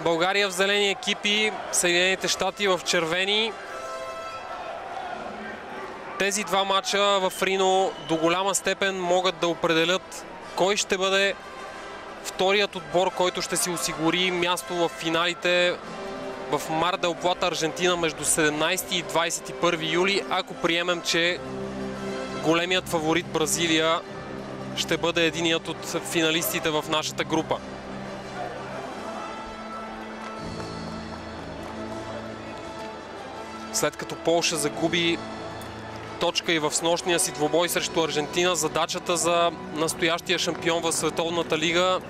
България в зелени екипи, Съединените щати в червени. Тези два мача в Рино до голяма степен могат да определят кой ще бъде вторият отбор, който ще си осигури място в финалите в Мар дел Плата, Аржентина между 17 и 21 юли, ако приемем, че големият фаворит Бразилия ще бъде единият от финалистите в нашата група. След като Полша загуби точка и в снощния си двубой срещу Аржентина, задачата за настоящия шампион в Световната лига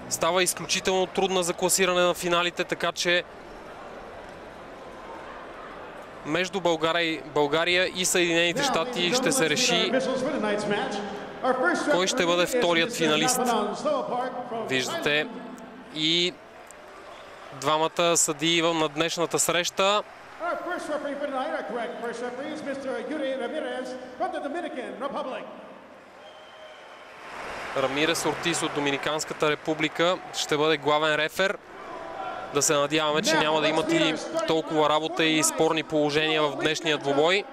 става изключително трудна за класиране на финалите, така че между България и Съединените щати ще се реши кой ще бъде вторият финалист. Виждате и двамата съдии на днешната среща. Рамирес Ортис от Доминиканската република ще бъде главен рефер. Да се надяваме, че няма да имат и толкова работа и спорни положения в днешния двубой.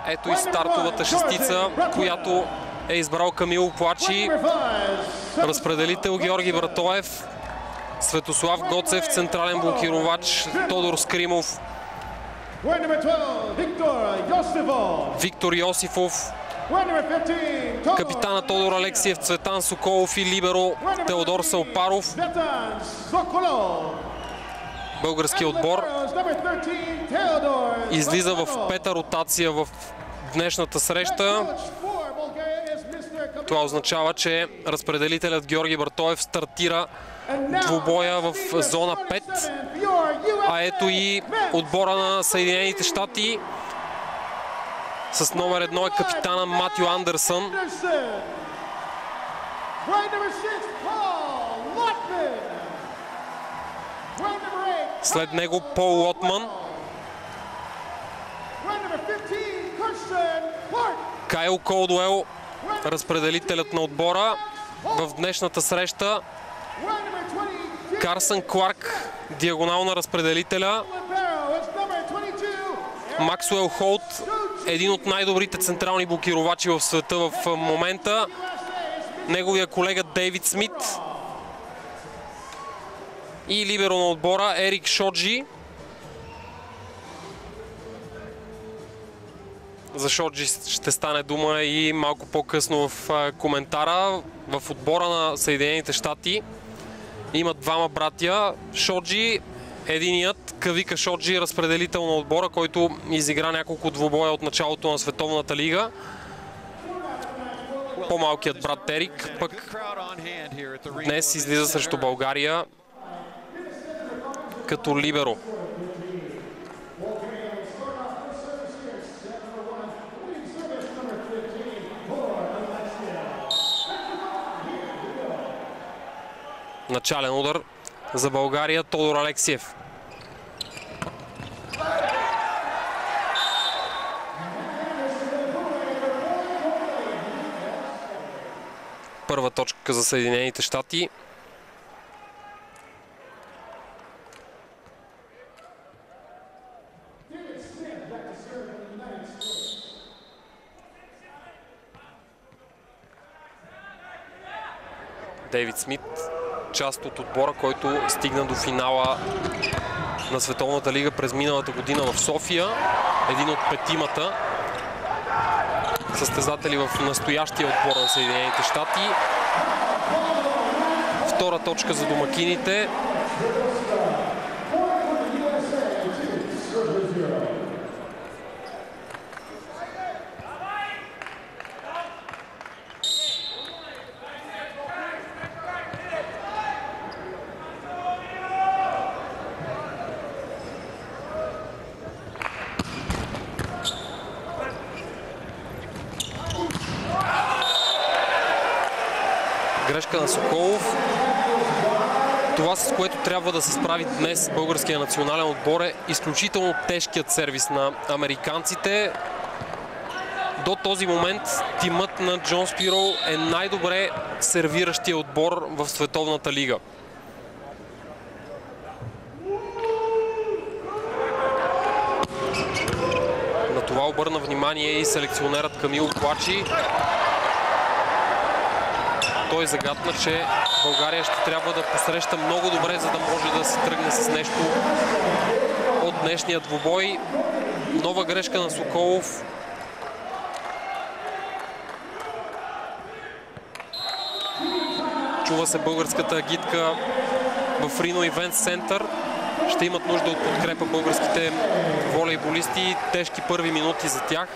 Ето и стартовата шестица, която е избрал Камило Плачи. Разпределител Георги Братоев, Светослав Гоцев, централен блокировач Тодор Скримов, Виктор Йосифов, капитана Тодор Алексиев, Цветан Соколов и либеро Теодор Салпаров. Българският отбор излиза в пета ротация в днешната среща. Това означава, че разпределителят Георги Братоев стартира двубоя в зона 5. А ето и отбора на Съединените щати. С номер 1 е капитана Матю Андерсън. След него Пол Лотман. Кайл Колдуел, разпределителят на отбора в днешната среща. Карсън Кларк, диагонал на разпределителя. Максуел Холт, един от най-добрите централни блокировачи в света в момента. Неговия колега Дейвид Смит. И либеро на отбора Ерик Шоджи. За Шоджи ще стане дума и малко по-късно в коментара. В отбора на Съединените щати имат двама братя. Шоджи, единият Кавика Шоджи, разпределител на отбора, който изигра няколко двубоя от началото на Световната лига. По-малкият брат Ерик пък днес излиза срещу България като либеро. Начален удар за България, Тодор Алексиев. Първа точка за Съединените щати. Дейвид Смит, част от отбора, който стигна до финала на Световната лига през миналата година в София. Един от петимата състезатели в настоящия отбор на Съединените щати. Втора точка за домакините. Грешка на Соколов. Това, с което трябва да се справи днес българския национален отбор, е изключително тежкият сервис на американците. До този момент тимът на Джон Спиро е най-добре сервиращия отбор в Световната лига. На това обърна внимание и селекционерът Камил Плачи. Той загадна, че България ще трябва да посреща много добре, за да може да се тръгне с нещо от днешния двубой. Нова грешка на Соколов. Чува се българската агитка в Рино Ивент Център. Ще имат нужда от подкрепа българските волейболисти. Тежки първи минути за тях.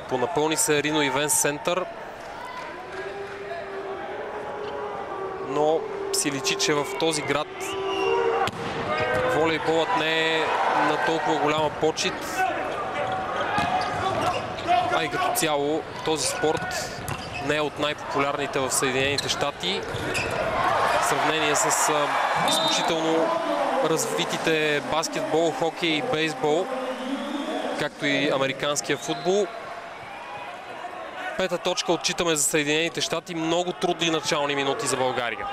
Понапълни се Рино Ивент Център, но си личи, че в този град волейболът не е на толкова голяма почит, а и като цяло този спорт не е от най-популярните в Съединените щати. В сравнение с изключително развитите баскетбол, хокей и бейсбол, както и американския футбол. Пета точка отчитаме за Съединените щати. Много трудни начални минути за България.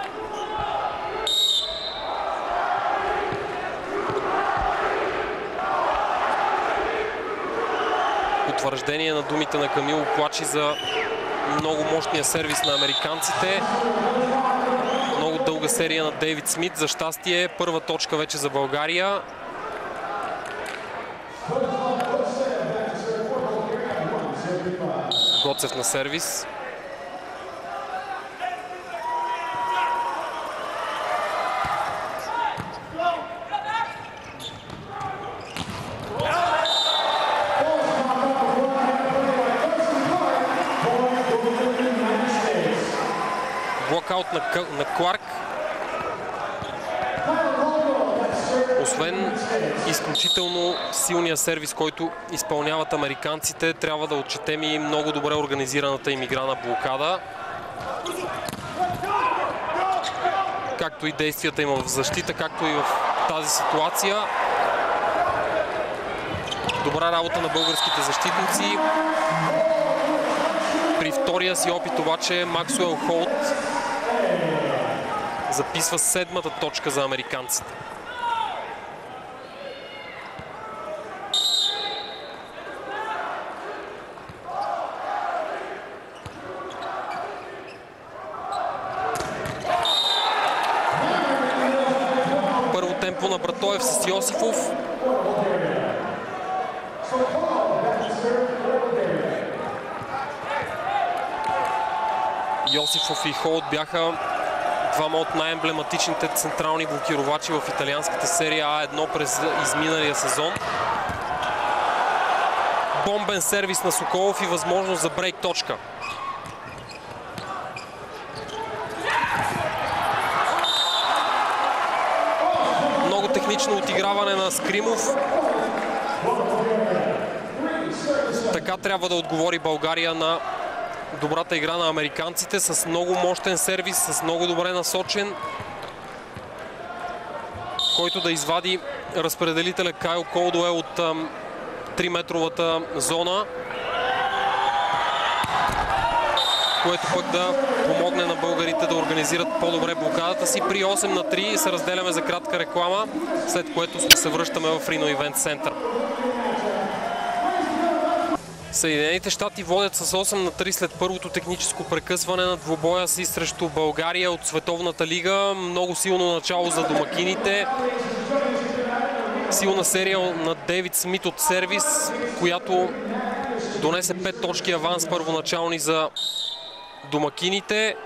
Потвърждение на думите на Камил Плачи за много мощния сервис на американците. Много дълга серия на Дейвид Смит. За щастие, първа точка вече за България. Гоцев на сервис. Блокаут на Кларк. Освен изключително силния сервис, който изпълняват американците, трябва да отчетем и много добре организираната им игра на блокада. Както и действията им в защита, както и в тази ситуация. Добра работа на българските защитници. При втория си опит обаче Максуел Холт записва седмата точка за американците. Първо темпо на Братоев с Йосифов. Йосифов и Холт бяха двама от най-емблематичните централни блокировачи в италианската серия А1 през изминалия сезон. Бомбен сервис на Соколов и възможност за брейк точка. Много технично отиграване на Скримов. Така трябва да отговори България на добрата игра на американците, с много мощен сервис, с много добре насочен, който да извади разпределителя Кайл Колдуел от 3-метровата зона, което пък да помогне на българите да организират по-добре блокадата си. При 8-3 се разделяме за кратка реклама, след което се връщаме в Рино Ивент Център. Съединените щати водят с 8-3 след първото техническо прекъсване на двубоя си срещу България от Световната лига. Много силно начало за домакините. Силна серия на Дейвид Смит от сервис, която донесе 5 точки аванс първоначални за домакините.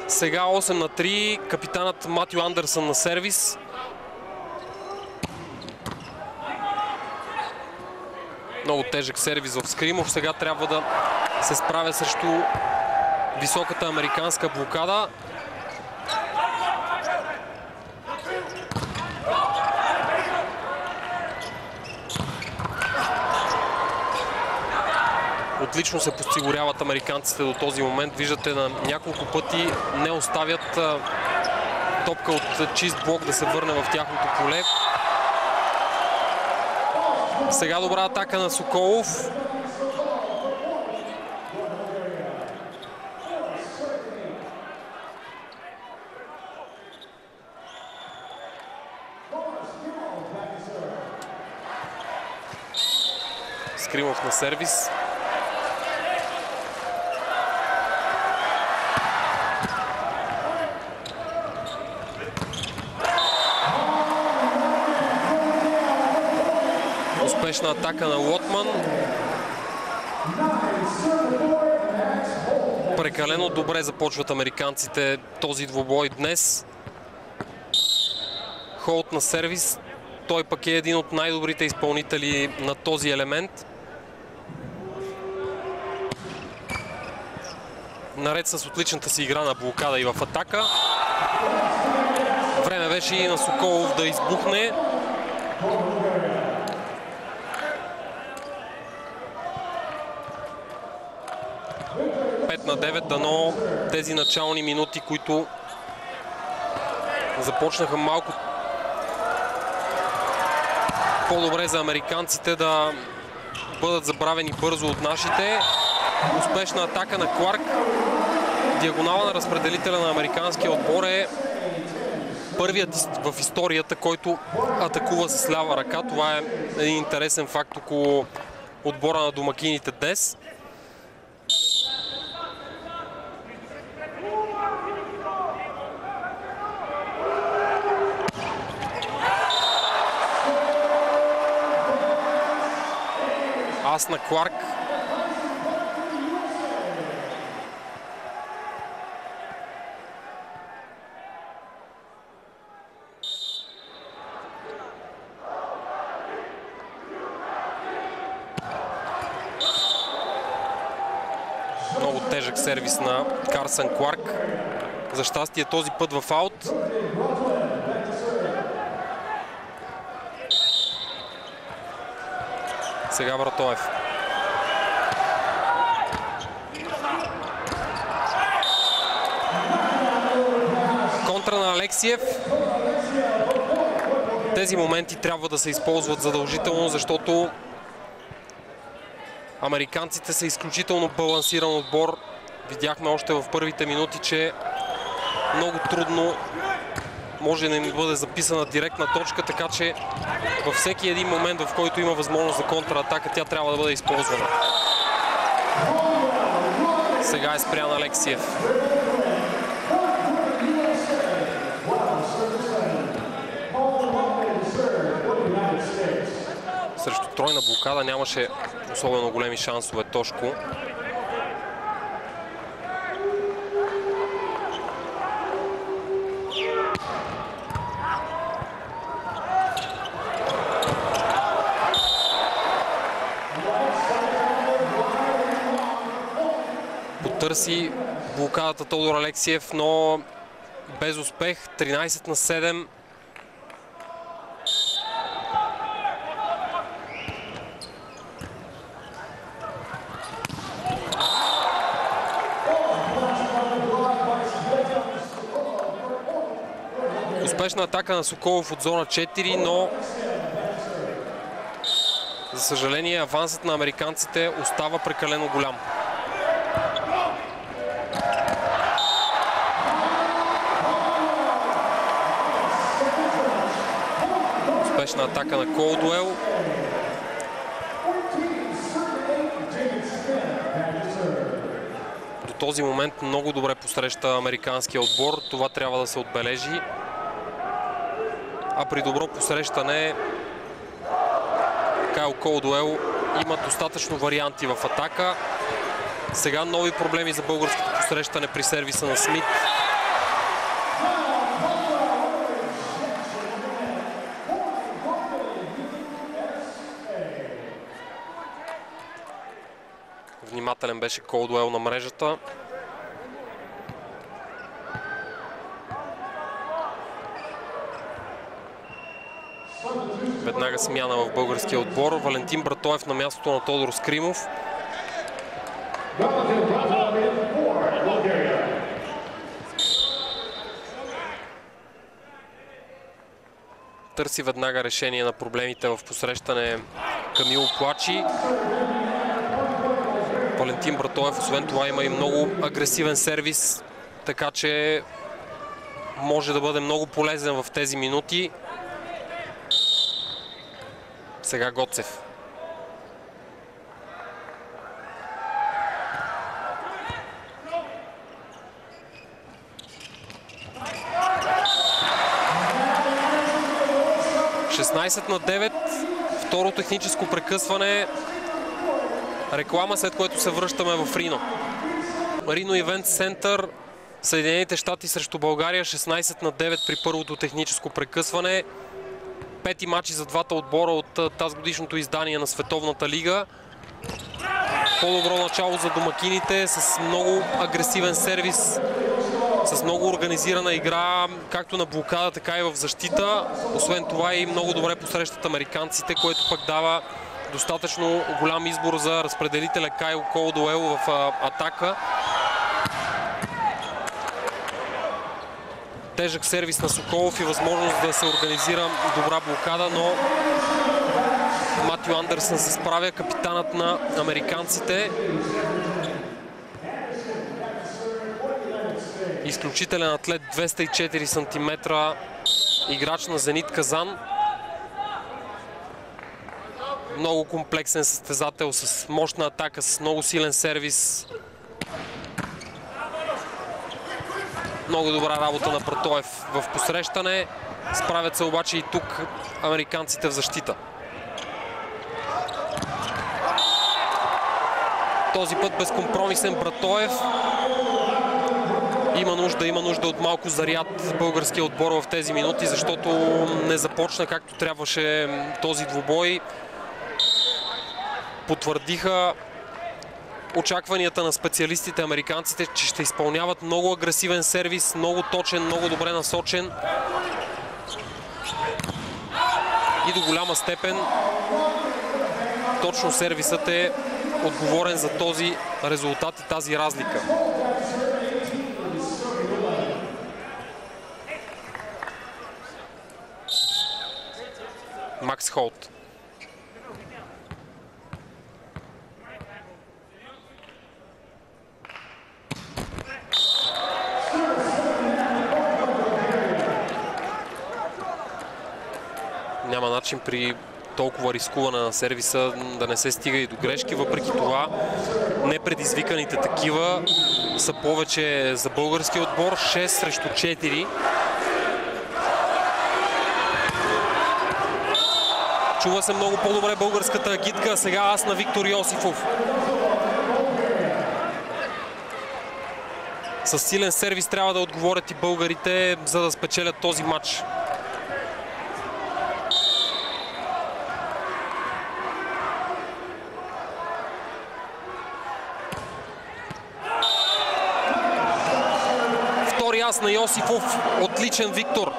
Сега 8-3, капитанът Матю Андерсън на сервис. Много тежък сервис в Скримов. Сега трябва да се справя срещу високата американска блокада. Отлично се подсигуряват американците до този момент. Виждате, на няколко пъти не оставят топка от чист блок да се върне в тяхното поле. Сега добра атака на Соколов. Скримов на сервис. Успешна атака на Лотман. Прекалено добре започват американците този двубой днес. Холт на сервис. Той пък е един от най-добрите изпълнители на този елемент. Наред с отличната си игра на блокада и в атака. Време беше и на Соколов да избухне. На 9, дано тези начални минути, които започнаха малко по-добре за американците, да бъдат забравени бързо от нашите. Успешна атака на Кларк. Диагонала на разпределителя на американския отбор е първият в историята, който атакува с лява ръка. Това е един интересен факт около отбора на домакините днес. Ас на Кларк. Много тежък сервис на Карсън Кларк. За щастие този път в аут. Сега Братоев. Контра на Алексиев. Тези моменти трябва да се използват задължително, защото американците са изключително балансиран отбор. Видяхме още в първите минути, че много трудно може да им бъде записана директна точка, така че във всеки един момент, в който има възможност за контратака, тя трябва да бъде използвана. Сега е спрян Алексиев. Срещу тройна блокада нямаше особено големи шансове Тошко. Потърси блокадата Тодор Алексиев, но без успех. 13-7. Успешна атака на Соколов от зона 4, но за съжаление авансът на американците остава прекалено голям. Успешна атака на Колдуел. До този момент много добре посреща американския отбор. Това трябва да се отбележи. а при добро посрещане Кайл Колдуел има достатъчно варианти в атака. Сега нови проблеми за българското посрещане при сервиса на Смит. Внимателен беше Колдуел на мрежата. Веднага смяна в българския отбор. Валентин Братоев на мястото на Тодор Скримов. Търси веднага решение на проблемите в посрещане Камило Плачи. Валентин Братоев, освен това, има и много агресивен сервис, така че може да бъде много полезен в тези минути. Сега Гоцев. на 9, второ техническо прекъсване. Реклама, след което се връщаме в Рино. Рино Ивент Център, Съединените щати срещу България, 16 на 9 при първото техническо прекъсване. Пети матчи за двата отбора от тази годишното издание на Световната лига. По-добро начало за домакините с много агресивен сервис, с много организирана игра, както на блокада, така и в защита. Освен това и много добре посрещат американците, което пък дава достатъчно голям избор за разпределителя Кайл Колдуел в атака. Тежък сервис на Соколов и възможност да се организира добра блокада, но Матю Андерсън се справя, капитанът на американците. Изключителен атлет, 204 см, играч на Зенит Казан. Много комплексен състезател с мощна атака, с много силен сервис. Много добра работа на Братоев в посрещане. Справят се обаче и тук американците в защита. Този път безкомпромисен Братоев. Има нужда от малко заряд българския отбор в тези минути, защото не започна както трябваше този двубой. Потвърдиха очакванията на специалистите, американците, че ще изпълняват много агресивен сервис, много точен, много добре насочен. И до голяма степен точно сервисът е отговорен за този резултат и тази разлика. Макс Холт. Няма начин при толкова рискуване на сервиса да не се стига и до грешки. Въпреки това, непредизвиканите такива са повече за българския отбор. 6 срещу 4. Чува се много по-добре българската агитка. Сега аз на Виктор Йосифов. С силен сервис трябва да отговорят и българите, за да спечелят този матч. Втори ас на Йосифов. Отличен Виктор.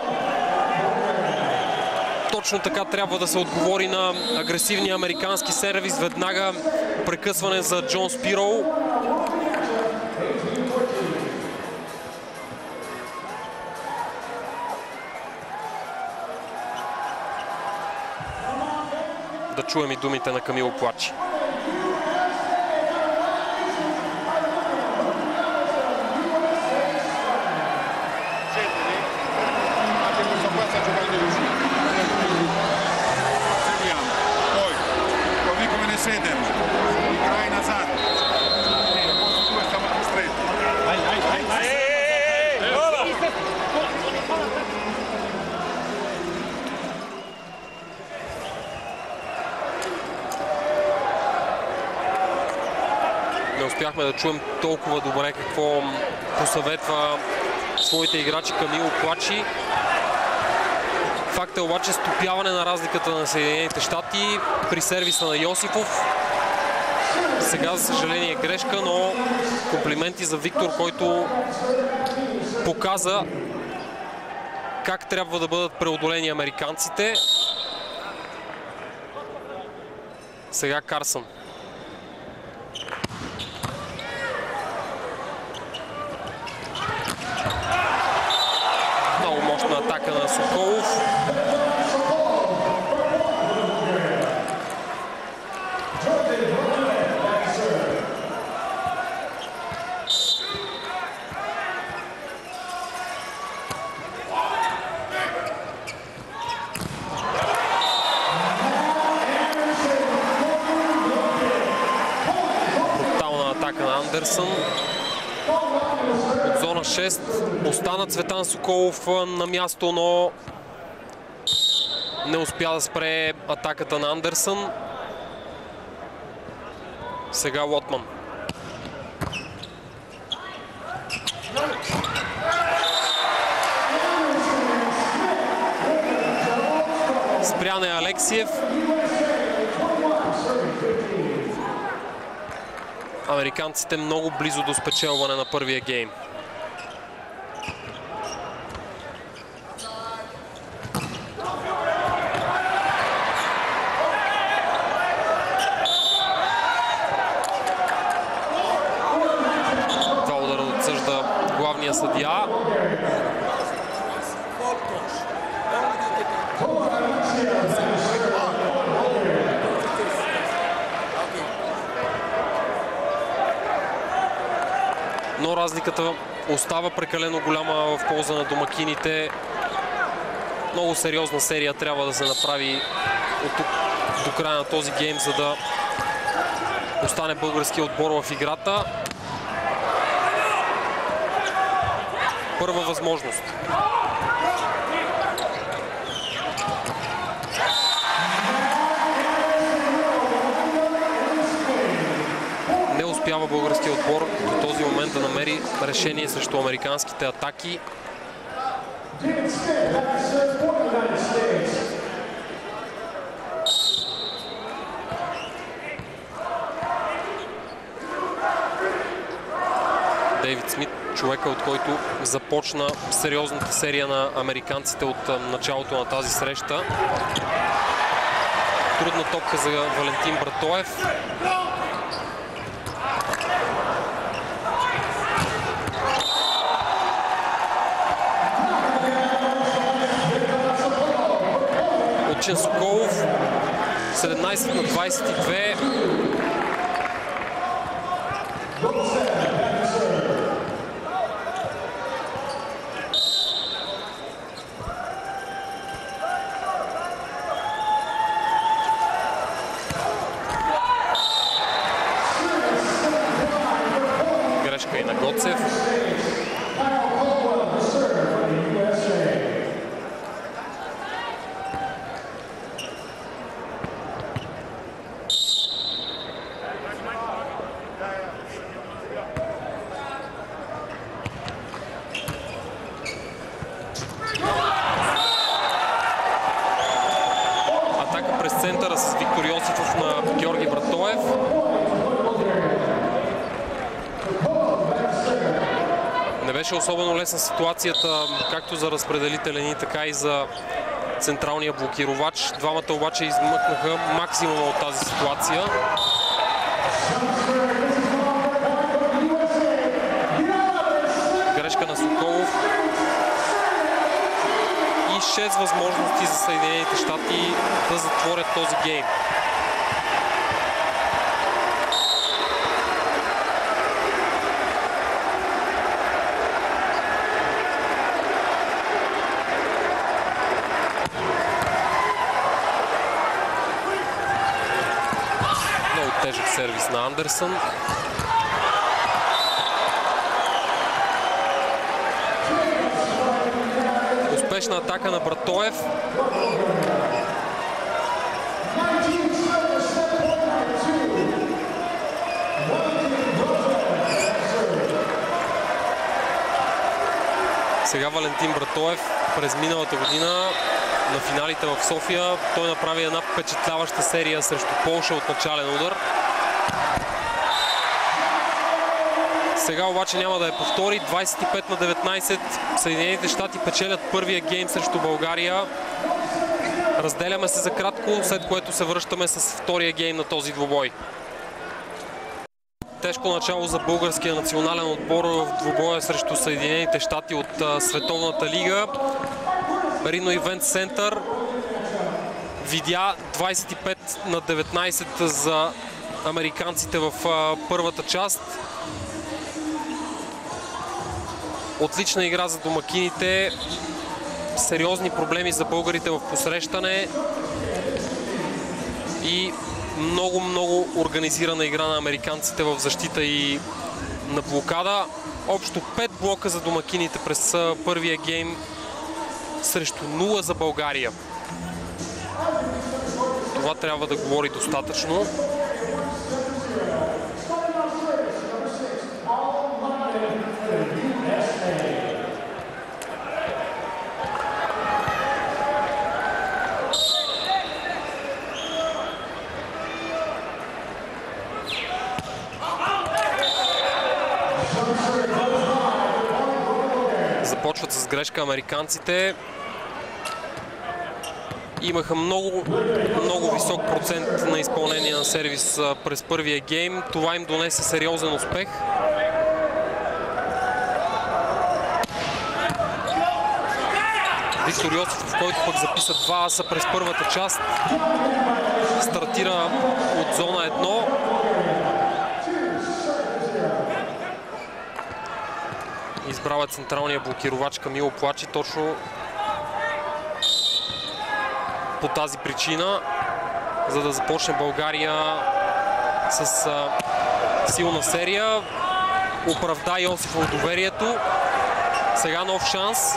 Точно така трябва да се отговори на агресивния американски сервис. Веднага прекъсване за Джон Спироу. Да чуем и думите на Камило Плачи. не успяхме да чуем толкова добре какво посъветва своите играчи Камило Плачи. Факт е обаче стопяване на разликата на Съединените щати при сервиса на Йосифов. Сега, за съжаление, грешка, но комплименти за Виктор, който показа как трябва да бъдат преодолени американците. Сега Карсън. Много мощна атака на Соколов. Андерсън от зона 6. Остана Цветан Соколов на място, но не успя да спре атаката на Андерсън. Сега Лотман. Спрян е Алексиев. Американците много близо до спечелване на първия гейм. Два удара отсъжда главния съдия. Но разликата остава прекалено голяма в полза на домакините. Много сериозна серия трябва да се направи от тук до края на този гейм, за да остане българския отбор в играта. Първа възможност. Не успява българския отбор до този момент да намери решение срещу американските атаки. Дейвид Смит, човека, от който започна сериозната серия на американците от началото на тази среща. Трудна топка за Валентин Братоев. Отчен Соколов, 17 на 22. Грешка и на Гоцев. Атака през центъра с Виктор Йосифов на Георги Братоев. Не беше особено лесна ситуацията, както за разпределителен, така и за централния блокировач. Двамата обаче измъкнаха максимума от тази ситуация. Грешка на Соколов. И 6 възможности за Съединените щати да затворят този гейм. Много тежък сервис на Андерсън. Успешна атака на Братоев. Сега Валентин Братоев през миналата година на финалите в София той направи една впечатляваща серия срещу Полша от начален удар. Сега обаче няма да я повтори. 25-19. Съединените щати печелят първия гейм срещу България. Разделяме се за кратко, след което се връщаме с втория гейм на този двубой. Тежко начало за българския национален отбор в двубоя срещу Съединените щати от Световната лига. Rhino Event Center видя 25-19 за американците в първата част. Отлична игра за домакините. Сериозни проблеми за българите в посрещане. И много организирана игра на американците в защита и на блокада. Общо 5 блока за домакините през първия гейм срещу 0 за България. Това трябва да говори достатъчно. Започват с грешка американците. Имаха много висок процент на изпълнение на сервис през първия гейм. Това им донесе сериозен успех. Виктор Йосифов, който пък записа 2 аса през първата част, стартира от зона 1. Избрал е централния блокировач Камило Плачи точно по тази причина, за да започне България с силна серия. Оправда Йосифов доверието. Сега нов шанс.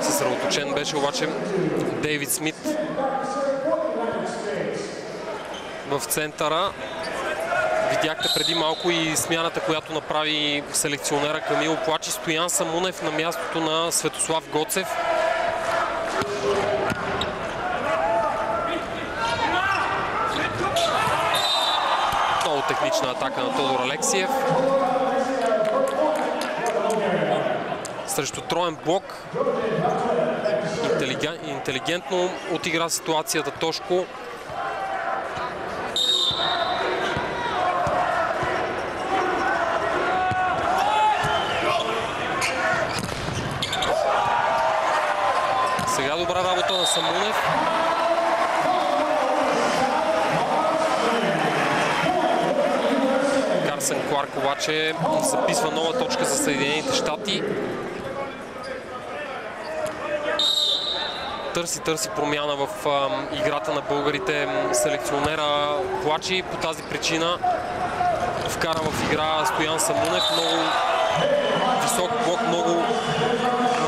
Съсредоточен беше обаче Дейвид Смит в центъра. Видяхте преди малко и смяната, която направи селекционера Камило Плачи. Стоян Самунев на мястото на Светослав Гоцев. Много технична атака на Тодор Алексиев. Срещу троен блок. Интелигентно отигра ситуацията Тошко. Сега добра работа на Самунев. Карсен Кларк обаче записва нова точка за Съединените щати. Търси промяна в играта на българите. Селекционера Плачи по тази причина вкара в игра Стоян Самунев. Много висок блок, много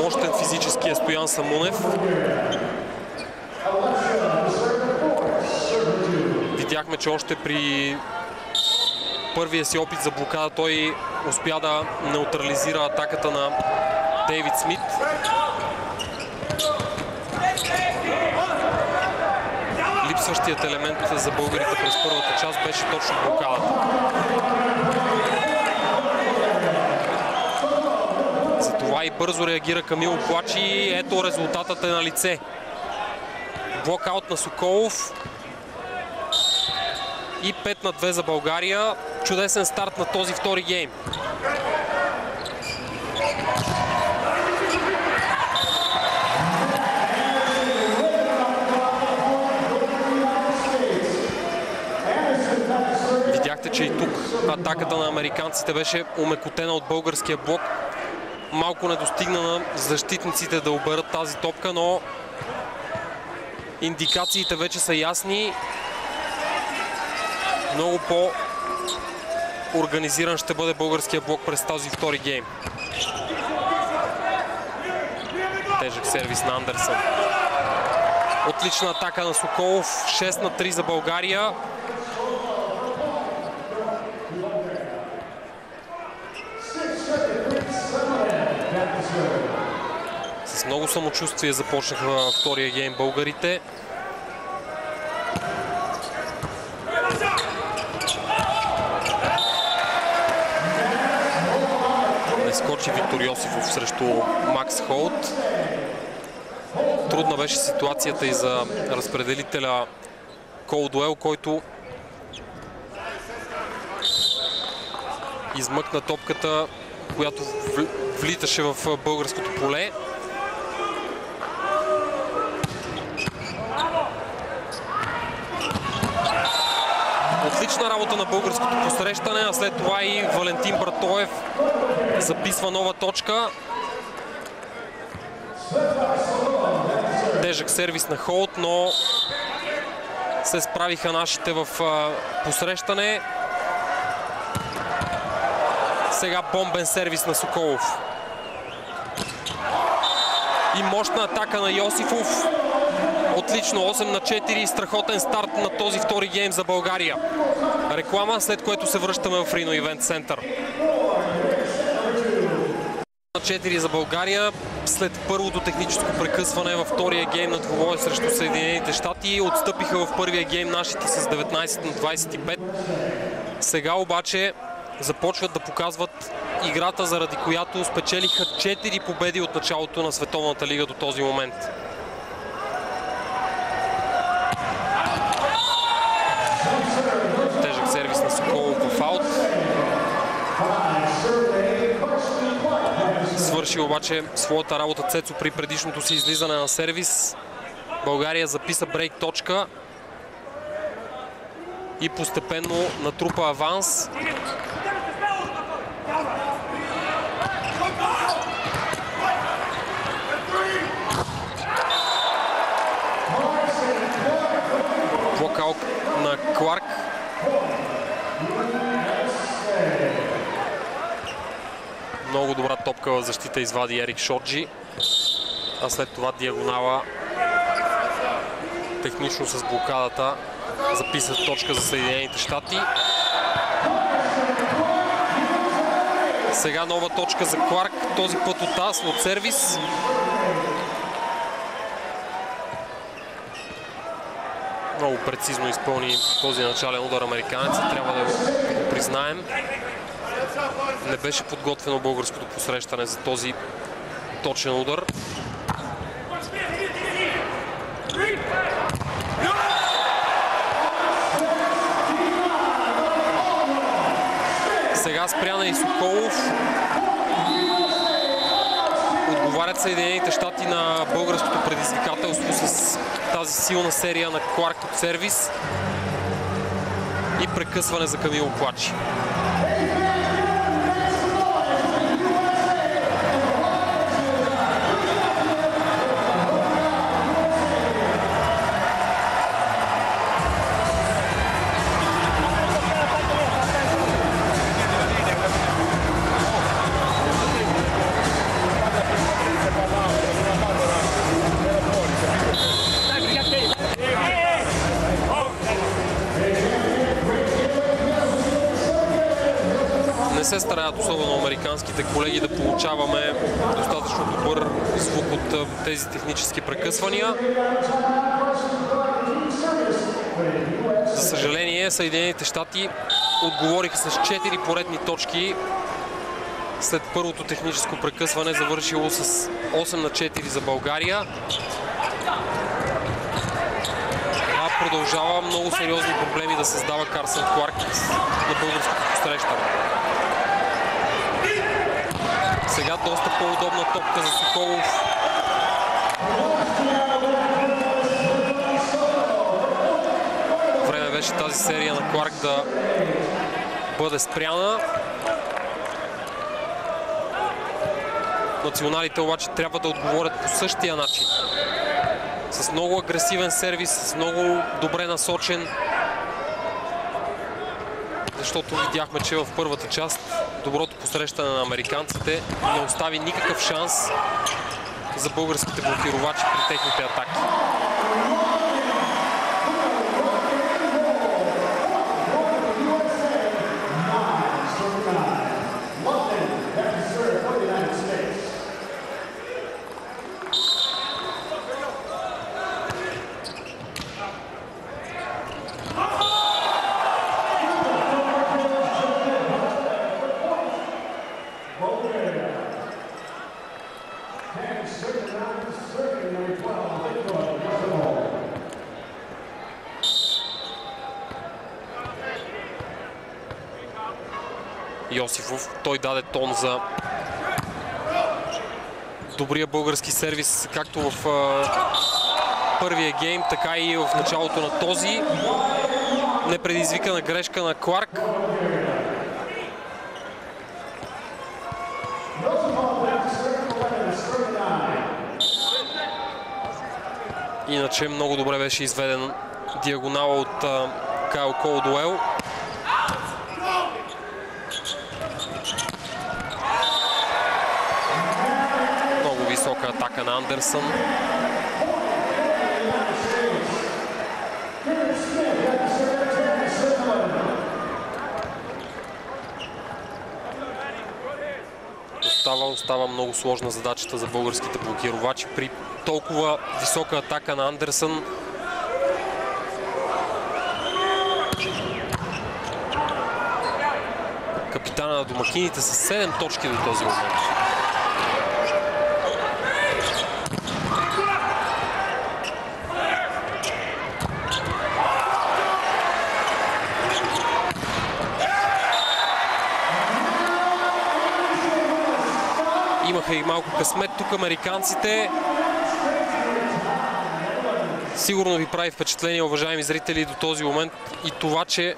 мощен физически е Стоян Самунев. Видяхме, че още при първия си опит за блокада той успя да неутрализира атаката на Дейвид Смит. Липсващият елемент за българите през първата част беше точно блокадата. Затова и бързо реагира Камило Плачи. Ето резултатът е на лице. Блокаут на Соколов. И 5-2 за България. Чудесен старт на този втори гейм. Видяхте, че и тук атаката на американците беше омекотена от българския блок. Малко не достигна на защитниците да оберат тази топка, но индикациите вече са ясни. Много по-организиран ще бъде българския блок през този втори гейм. Тежък сервис на Андерсън. Отлична атака на Соколов. 6-3 за България. С много самочувствие започнаха втория гейм българите. Не скочи Виктор Йосифов срещу Макс Холт. Трудна беше ситуацията и за разпределителя Колдуел, който измъкна топката, която влиташе в българското поле. Отлична работа на българското посрещане, а след това и Валентин Братоев записва нова точка. Тежък сервис на Холт, но се справиха нашите в посрещане. Сега бомбен сервис на Соколов. И мощна атака на Йосифов. Отлично, 8-4, страхотен старт на този втори гейм за България. Реклама, след което се връщаме в Rhino Event Center. 4 за България. След първото техническо прекъсване във втория гейм на двубой срещу Съединените щати отстъпиха в първия гейм нашите с 19-25. Сега обаче започват да показват играта, заради която спечелиха 4 победи от началото на Световната лига до този момент. Тежък сервис на Соколов в аут. Свърши обаче своята работа Цецо при предишното си излизане на сервис. България записа брейк точка и постепенно натрупа аванс. Блокаут на Кларк. Много добра топка в защита извади Ерик Шоджи, а след това диагонала технично с блокадата записа точка за Съединените щати. Сега нова точка за Кларк, този път от ас, от сервис. Много прецизно изпълни този начален удар американеца, трябва да го признаем. Не беше подготвено българското посрещане за този точен удар. Сега спряна и Соколов. Отговарят Съединените щати на българското предизвикателство с тази силна серия на Кларк от сервис и прекъсване за Камило Плачи. Не се стараят особено американските колеги да получаваме достатъчно добър звук от тези технически прекъсвания. За съжаление, Съединените щати отговориха с 4 поредни точки след първото техническо прекъсване, завършило с 8-4 за България. Продължава много сериозни проблеми да създава Карсън Кларк на българското посрещане. Сега доста по-удобна топка за Соколов. Време беше тази серия на Кларк да бъде спряна. Националите обаче трябва да отговорят по същия начин. С много агресивен сервис, с много добре насочен. Защото видяхме, че в първата част доброто посрещане на американците не остави никакъв шанс за българските блокировачи при техните атаки. Йосифов. Той даде тон за добрия български сервис, както в първия гейм, така и в началото на този. Непредизвикана грешка на Кларк. Иначе много добре беше изведен диагонала от Кайл Колдуел. Много висока атака на Андерсън. Остава много сложна задачата за българските блокировачи при толкова висока атака на Андерсън. Капитана на домакините с 7 точки до този момент. Имаха и малко късмет тук американците. Сигурно ви прави впечатление, уважаеми зрители, до този момент и това, че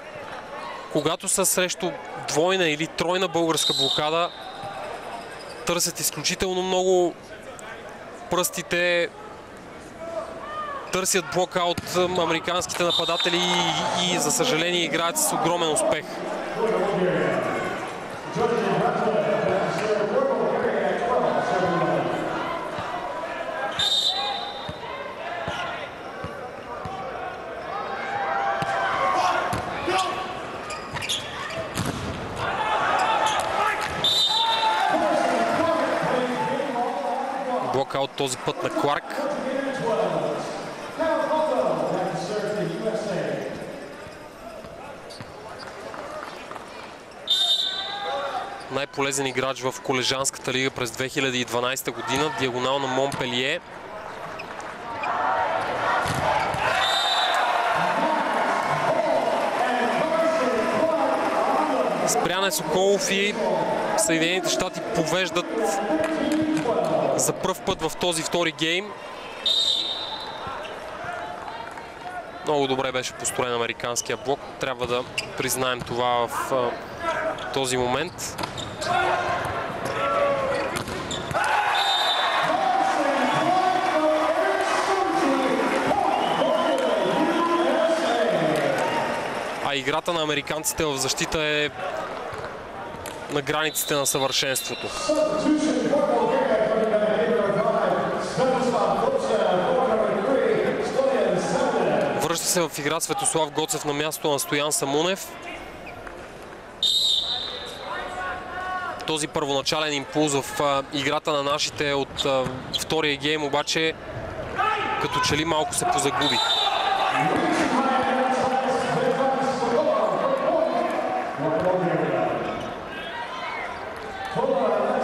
когато са срещу двойна или тройна българска блокада, търсят изключително много пръстите, търсят блокаут американските нападатели и за съжаление играят с огромен успех. Блокаут този път на Кларк. Най-полезен играч в колежанската лига през 2012 година. Диагонал на Монпелие. Спряне Соколов и Съединените щати повеждат за пръв път в този втори гейм. Много добре беше построен американския блок. Трябва да признаем това в този момент. А играта на американците в защита е на границите на съвършенството. Връща се в игра Светослав Гоцев на мястото на Стоян Самунев. Този първоначален импулс в играта на нашите от втория гейм обаче като че ли малко се позагуби.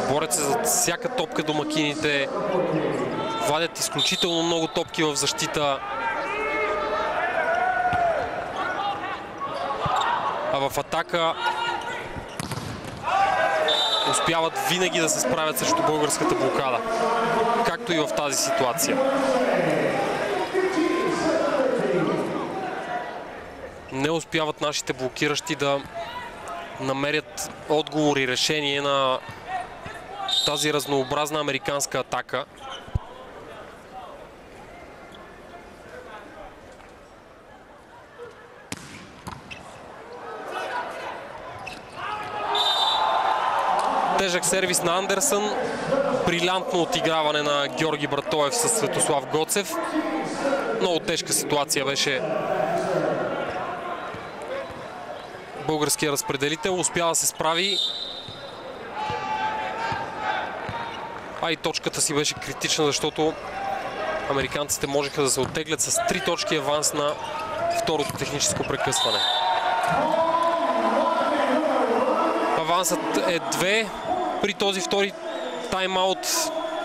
Борят се за всяка топка домакините. Вадят изключително много топки в защита. А в атака успяват винаги да се справят срещу българската блокада. Както и в тази ситуация. Не успяват нашите блокиращи да намерят отговор и решение на тази разнообразна американска атака. Тежък сервис на Андерсън. Брилянтно отиграване на Георги Братоев с Светослав Гоцев. Много тежка ситуация беше. Българският разпределител успя да се справи. А и точката си беше критична, защото американците можеха да се оттеглят с 3 точки аванс на второто техническо прекъсване. Авансът е 2 при този втори тайм-аут.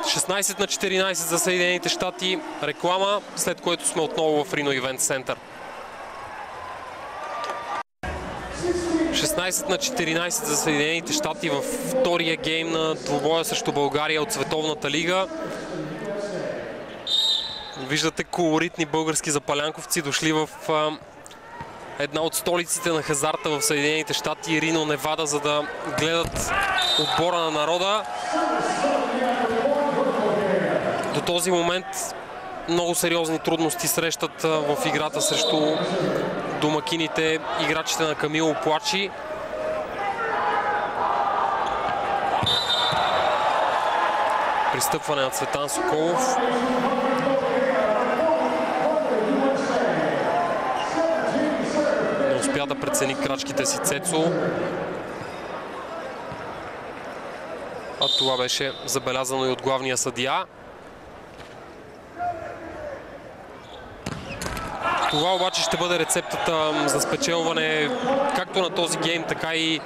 16 на 14 за Съединените щати. Реклама, след което сме отново в Рино Ивент Център. 16 16-14 за Съединените щати във втория гейм на двубоя срещу България от Световната лига. Виждате колоритни български запалянковци, дошли в една от столиците на хазарта в Съединените щати, Рино, Невада, за да гледат отбора на народа. До този момент много сериозни трудности срещат в играта срещу домакините, играчите на Камило Плачи. Пристъпване на Цветан Соколов. Не успя да прецени крачките си Цецо. А това беше забелязано и от главния съдия. Това обаче ще бъде рецептата за спечелване както на този гейм, така и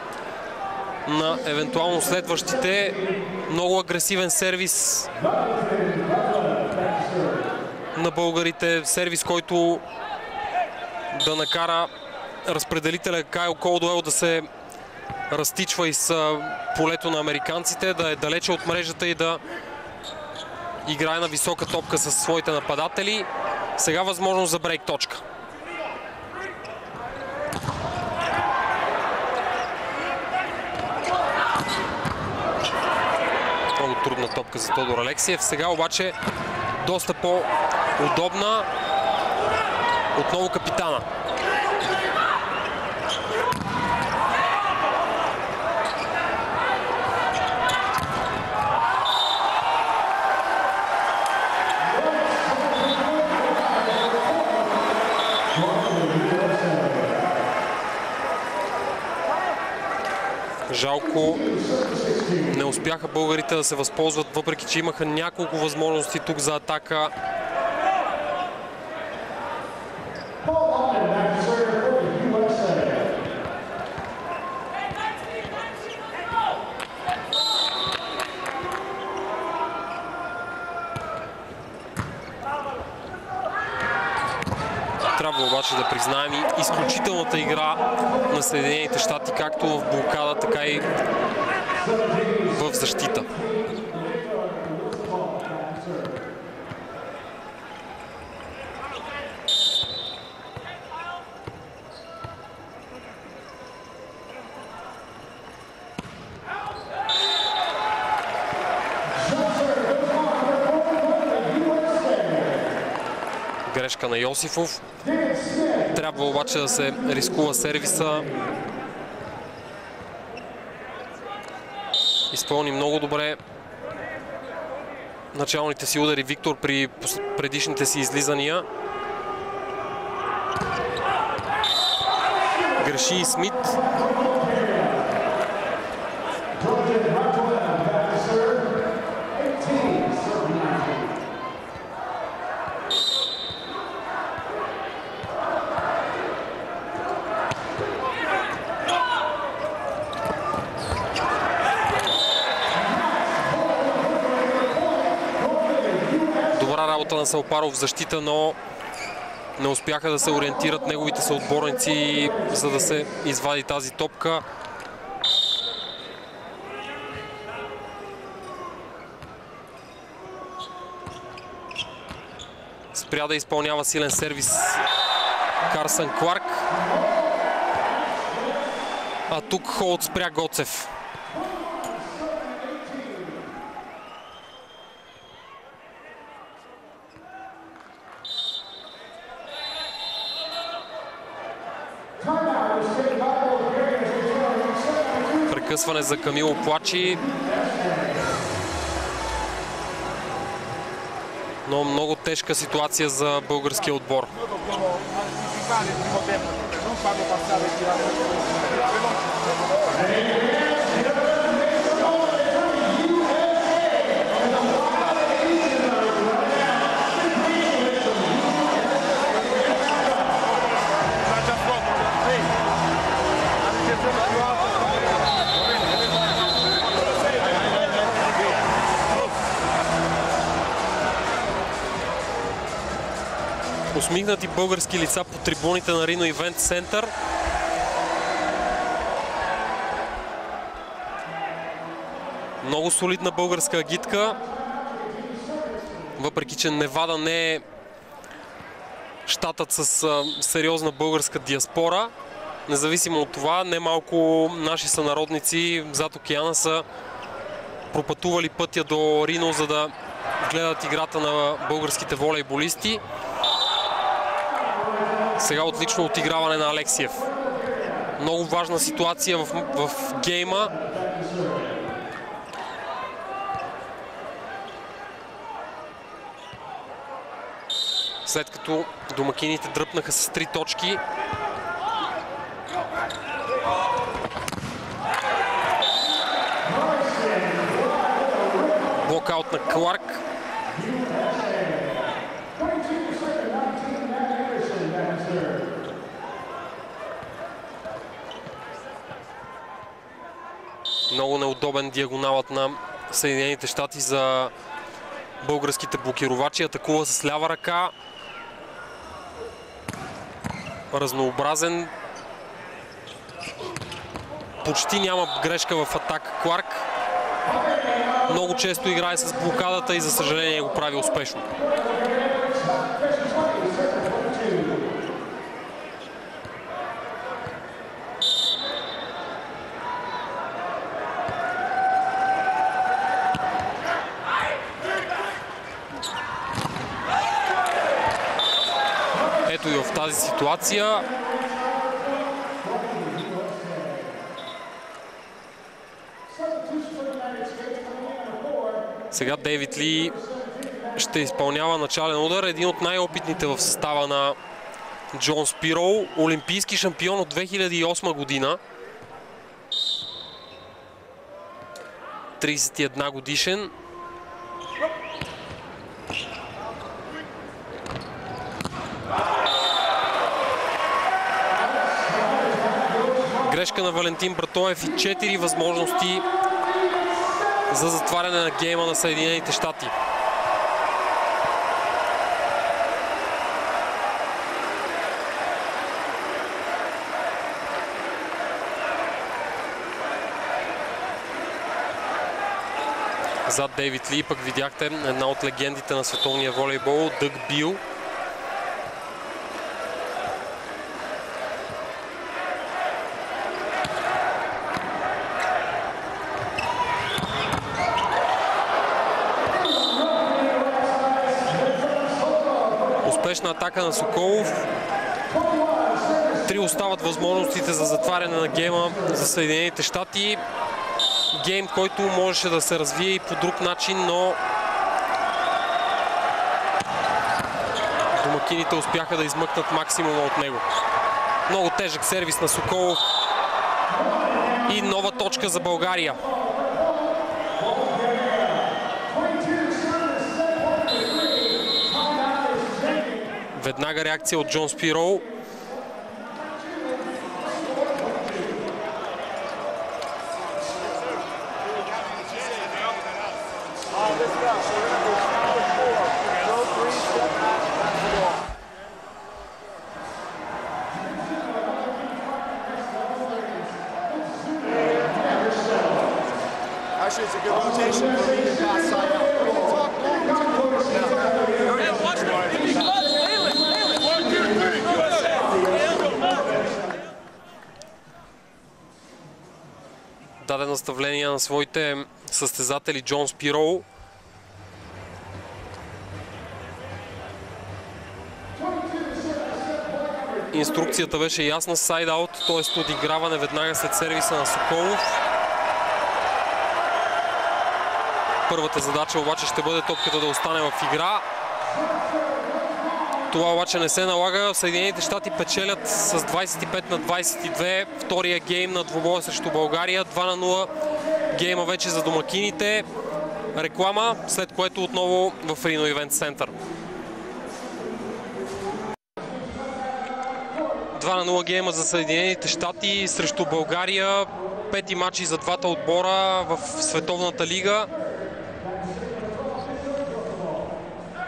на евентуално следващите. Много агресивен сервис на българите. Сервис, който да накара разпределителя Кайл Колдуел да се разтичва из полето на американците, да е далече от мрежата и да играе на висока топка със своите нападатели. Сега възможност за брейк точка. Много трудна топка за Тодор Алексиев. Сега обаче доста по-удобна. Отново капитана. Жалко, не успяха българите да се възползват, въпреки че имаха няколко възможности тук за атака. Трябва обаче да признаем и изключителната игра на Съединените щати, както в блокада, така и в защита. Грешка на Йосифов. Трябва обаче да се рискува сервиса. Изпълни много добре началните си удари Виктор при предишните си излизания. Греши и Смит. На Салпаров в защита, но не успяха да се ориентират неговите съотборници, за да се извади тази топка. Спря да изпълнява силен сервис Карсън Кларк. А тук Холд спря Гоцев. Прекъсване за Камило Плачи. Но много тежка ситуация за българския отбор. Усмихнати български лица по трибуните на Рино Ивент Център. Много солидна българска агитка. Въпреки че Невада не е щатът с сериозна българска диаспора, независимо от това, немалко наши сънародници зад океана са пропътували пътя до Рино, за да гледат играта на българските волейболисти. Сега отлично отиграване на Алексиев. Много важна ситуация в гейма. След като домакините дръпнаха с 3 точки. Блокаут на Кларк. Много неудобен диагоналът на Съединените щати за българските блокировачи. Атакува с лява ръка. Разнообразен. Почти няма грешка в атака Кларк. Много често играе с блокадата и за съжаление го прави успешно. Ето и в тази ситуация сега Дейвид Ли ще изпълнява начален удар. Един от най-опитните в състава на Джон Спироу. Олимпийски шампион от 2008 година. 31 годишен. Грешка на Валентин Братоев и 4 възможности за затваряне на гейма на Съединените щати. Зад Дейвид Ли пък видяхте една от легендите на световния волейбол, Дъг Бил. Успешна атака на Соколов. 3 остават възможностите за затваряне на гейма за Съединените щати. Гейм, който можеше да се развие и по друг начин, но домакините успяха да измъкнат максимума от него. Много тежък сервис на Соколов и нова точка за България. Веднага реакция от Джон Спироу. It's a good rotation for me to pass side out. Даде наставление на своите състезатели Джон Спироу. Инструкцията беше ясна, сайд-аут, т.е. отиграване веднага след сервиса на Соколов. Първата задача обаче ще бъде топката да остане в игра. Това обаче не се налага. Съединените щати печелят с 25-22 втория гейм на двубоя срещу България. 2-0 гейма вече за домакините. Реклама, след което отново в Рино Ивент Център. 2-0 гейма за Съединените щати срещу България. 5 мачи за двата отбора в Световната лига.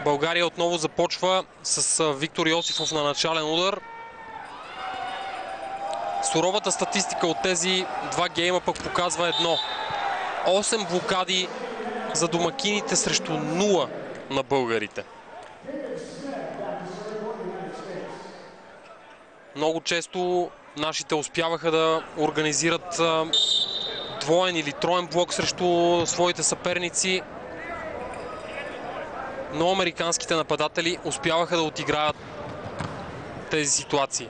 България отново започва с Виктор Йосифов на начален удар. Суровата статистика от тези два гейма пък показва едно. 8 блокади за домакините срещу 0 на българите. Много често нашите успяваха да организират двоен или троен блок срещу своите съперници, но американските нападатели успяваха да отиграят тези ситуации.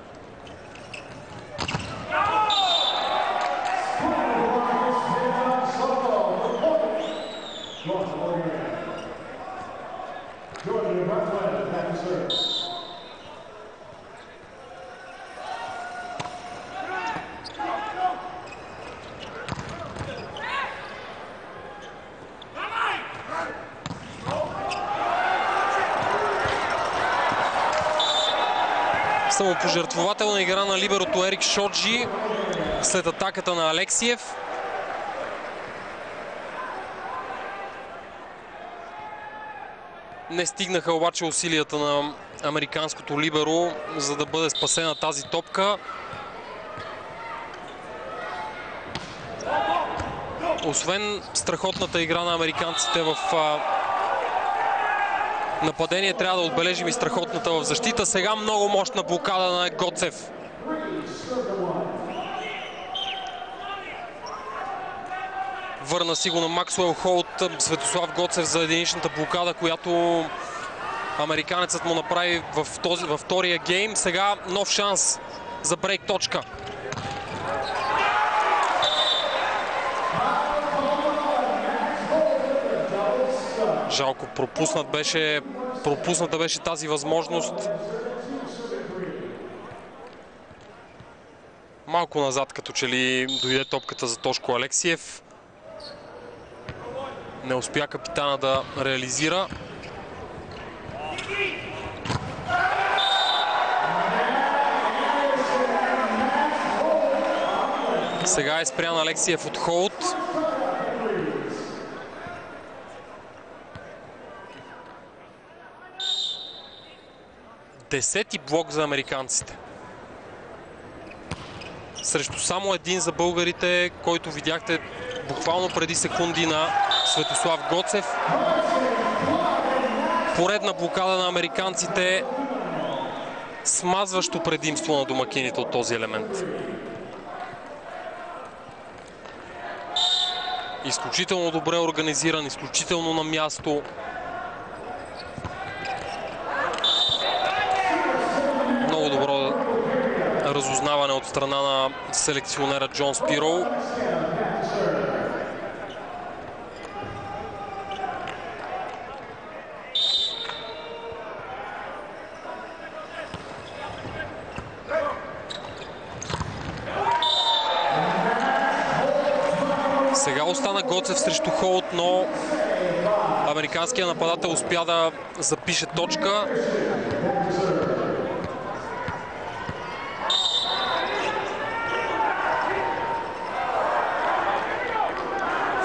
Самопожертвователна игра на либерото Ерик Шоджи след атаката на Алексиев. Не стигнаха обаче усилията на американското либеро, за да бъде спасена тази топка. Освен страхотната игра на американците в нападение, трябва да отбележим и страхотната в защита. Сега много мощна блокада на Гоцев. Върна си го на Максуел Холт Светослав Гоцев за единичната блокада, която американецът му направи във втория гейм. Сега нов шанс за брейк точка. Жалко, пропусната беше тази възможност. Малко назад, като че ли дойде топката за Тошко Алексиев. Не успя капитана да реализира. Сега е спрян Алексиев от Холт. Десети блок за американците. Срещу само един за българите, който видяхте буквално преди секунди на Светослав Гоцев. Поредна блокада на американците. Смазващо предимство на домакините от този елемент. Изключително добре организиран, изключително на място. Много добро разузнаване от страна на селекционера Джон Спироу. Сега остана Гоцев срещу Холт, но американският нападател успя да запише точка.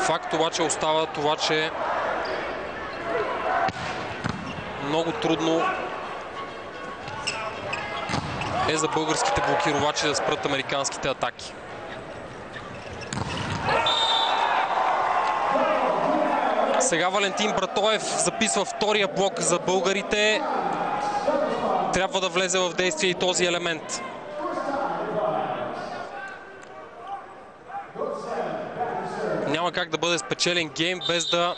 Факт обаче остава това, че много трудно е за българските блокировачи да спрат американските атаки. Сега Валентин Братоев записва втория блок за българите. Трябва да влезе в действие и този елемент. Няма как да бъде спечелен гейм без да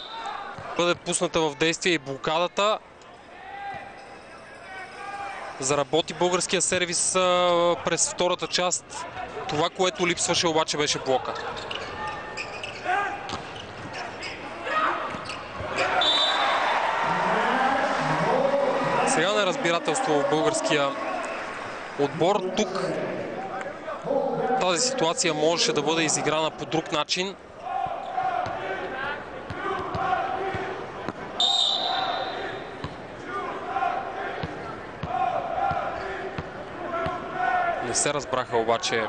бъде пусната в действие и блокадата. Заработи българския сервис през втората част. Това, което липсваше обаче, беше блока. Сега неразбирателство в българския отбор. Тук тази ситуация можеше да бъде изиграна по друг начин. Не се разбраха обаче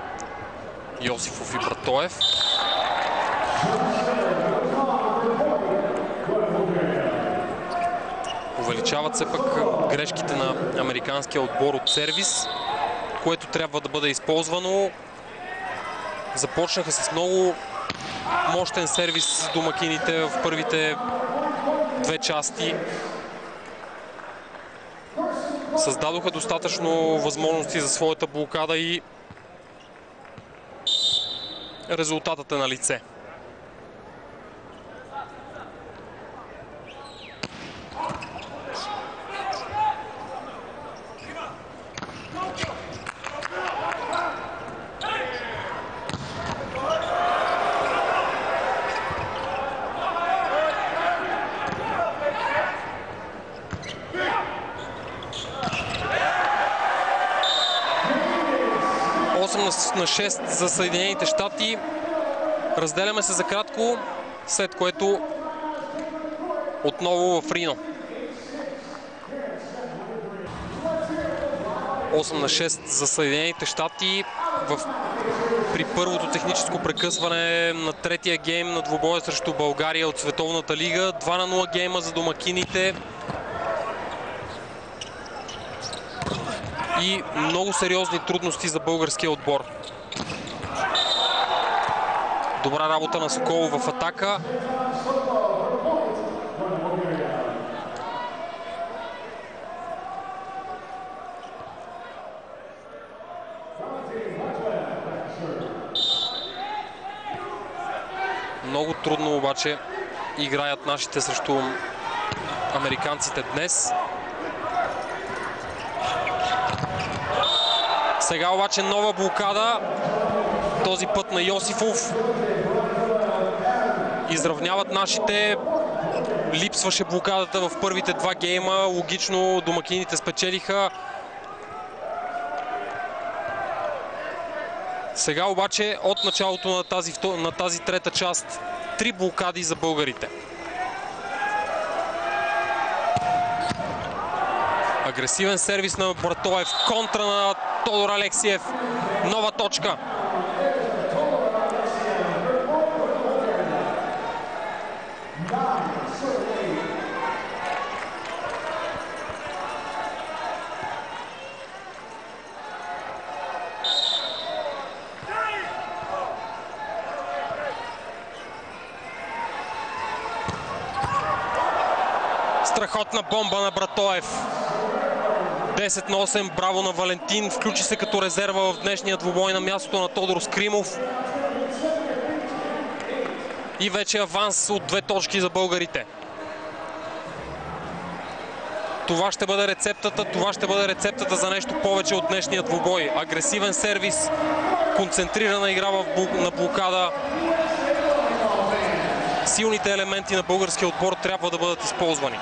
Йосифов и Братоев. Увеличават се пък грешките на американския отбор от сервис, което трябва да бъде използвано. Започнаха с много Мощен сервис домакините в първите две части. Създадоха достатъчно възможности за своята блокада и резултатът е на лице. На 6 за Съединените щати. Разделяме се за кратко, след което отново в Рино. 8-6 за Съединените щати. При първото техническо прекъсване на третия гейм на двубоя срещу България от Световната лига. 2-0 гейма за домакините. И много сериозни трудности за българския отбор. Добра работа на Соколов в атака. Много трудно обаче играят нашите срещу американците днес. Сега обаче нова блокада. Този път на Йосифов. Изравняват нашите. Липсваше блокадата в първите два гейма. Логично домакините спечелиха. Сега обаче от началото на тази трета част 3 блокади за българите. Агресивен сервис на Братоев. Контра на Тодор Алексиев. Нова точка. Страхотна бомба на Братоев. 10-8, браво на Валентин. Включи се като резерва в днешния двубой на мястото на Тодор Скримов. И вече аванс от 2 точки за българите. Това ще бъде рецептата. Това ще бъде рецептата за нещо повече от днешния двубой. Агресивен сервис, концентрирана игра на блокада. Силните елементи на българския отбор трябва да бъдат използвани.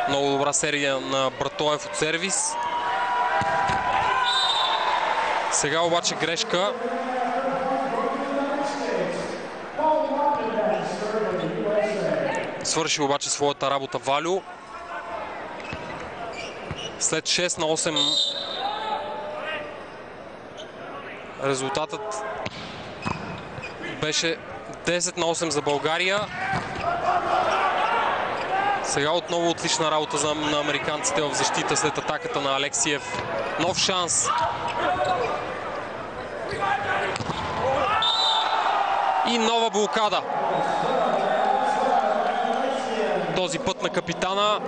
Много добра серия на Братоев от сервис. Сега обаче грешка. Свърши обаче своята работа Валю. След 6-8 резултатът беше 10-8 за България. Сега отново отлична работа на американците в защита след атаката на Алексиев. Нов шанс. И нова блокада. Този път на капитана.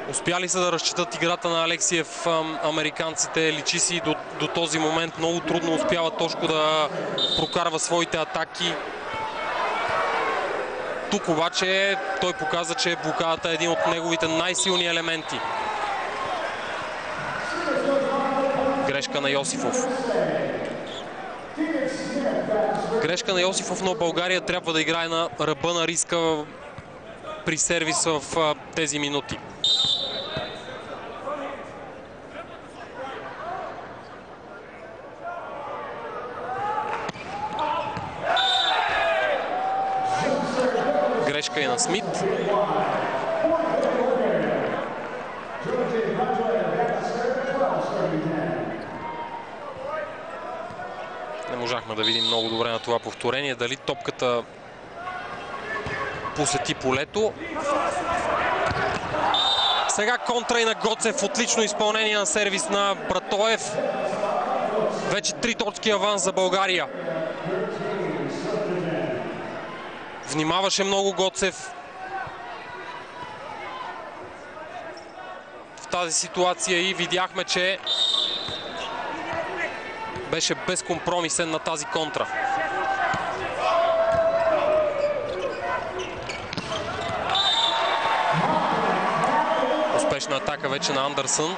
Успяли са да разчитат играта на Алексиев американците. Личи си до този момент много трудно успява Тошко да прокарва своите атаки. Тук обаче той показа, че блокадата е един от неговите най-силни елементи. Грешка на Йосифов. Грешка на Йосифов, но България трябва да играе на ръба на риска при сервис в тези минути. успяхме да видим много добре на това повторение. Дали топката посети полето. Сега контра и на Гоцев. Отлично изпълнение на сервис на Братоев. Вече 3 точки аванс за България. Внимаваше много Гоцев в тази ситуация и видяхме, че беше безкомпромисен на тази контра. Успешна атака вече на Андерсън.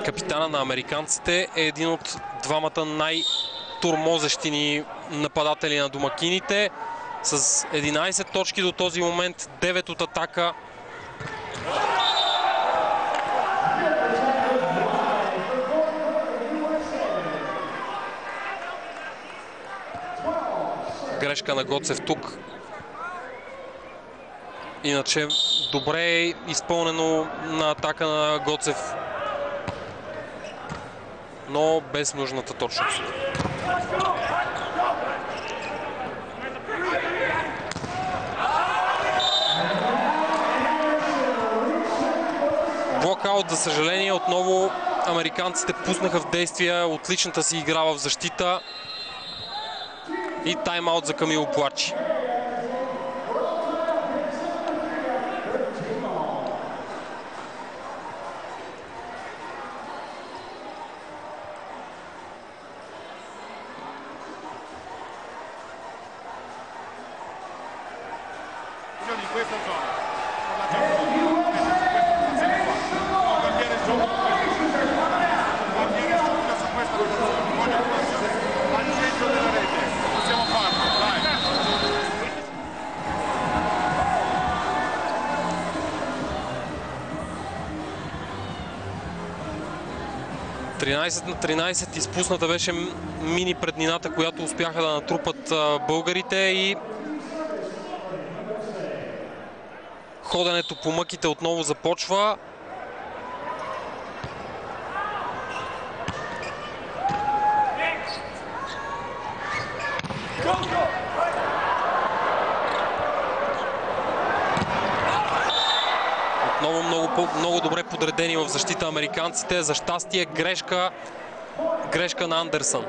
Капитана на американците е един от двамата най-тормозещи ни нападатели на домакините. С 11 точки до този момент, 9 от атака. Грешка на Гоцев тук. Иначе добре е изпълнено на атака на Гоцев, но без нужната точност. Блокаут, за съжаление, отново американците пуснаха в действие отличната си игра в защита и тайм-аут за Камило Плачи. На 13 изпусната беше мини преднината, която успяха да натрупат българите, и ходенето по мъките отново започва. Много добре подредени в защита американците. За щастие грешка на Андерсън.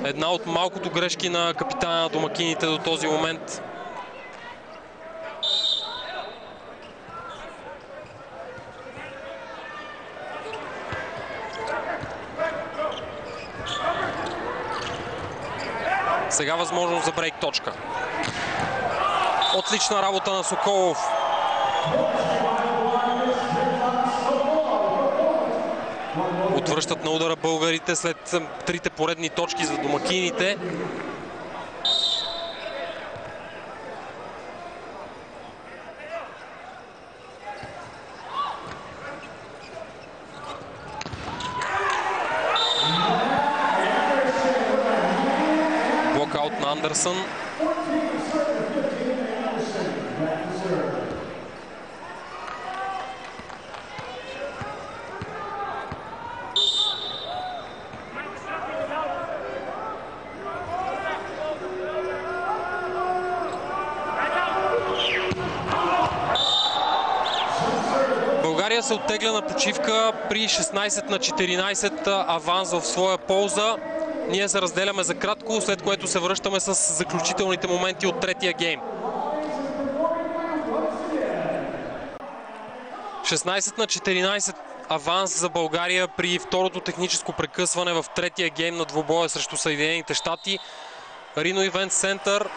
Една от малкото грешки на капитана на домакините до този момент. Сега възможност за брейк точка. Отлична работа на Соколов. Отвръщат на удара българите след трите поредни точки за домакините. Блокаут на Андерсън. Се оттегля на почивка при 16 на 14 аванс в своя полза. Ние се разделяме за кратко, след което се връщаме с заключителните моменти от третия гейм. 16 на 14 аванс за България при второто техническо прекъсване в третия гейм на двубоя срещу Съединените щати. Рино Ивент Център,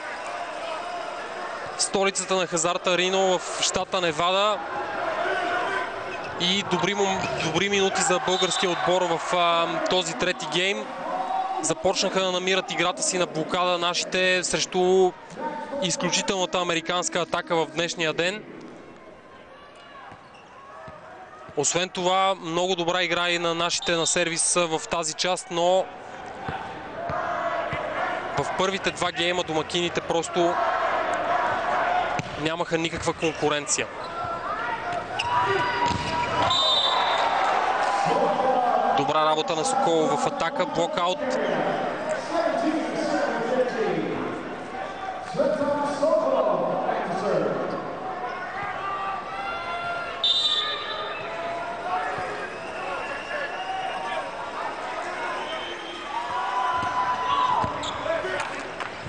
столицата на хазарта Рино в щата Невада. И добри минути за българския отбор в този трети гейм. Започнаха да намират играта си на блокада нашите срещу изключителната американска атака в днешния ден. Освен това, много добра игра и на нашите на сервис в тази част, но в първите два гейма домакините просто нямаха никаква конкуренция. добра работа на Соколов в атака. Блокаут.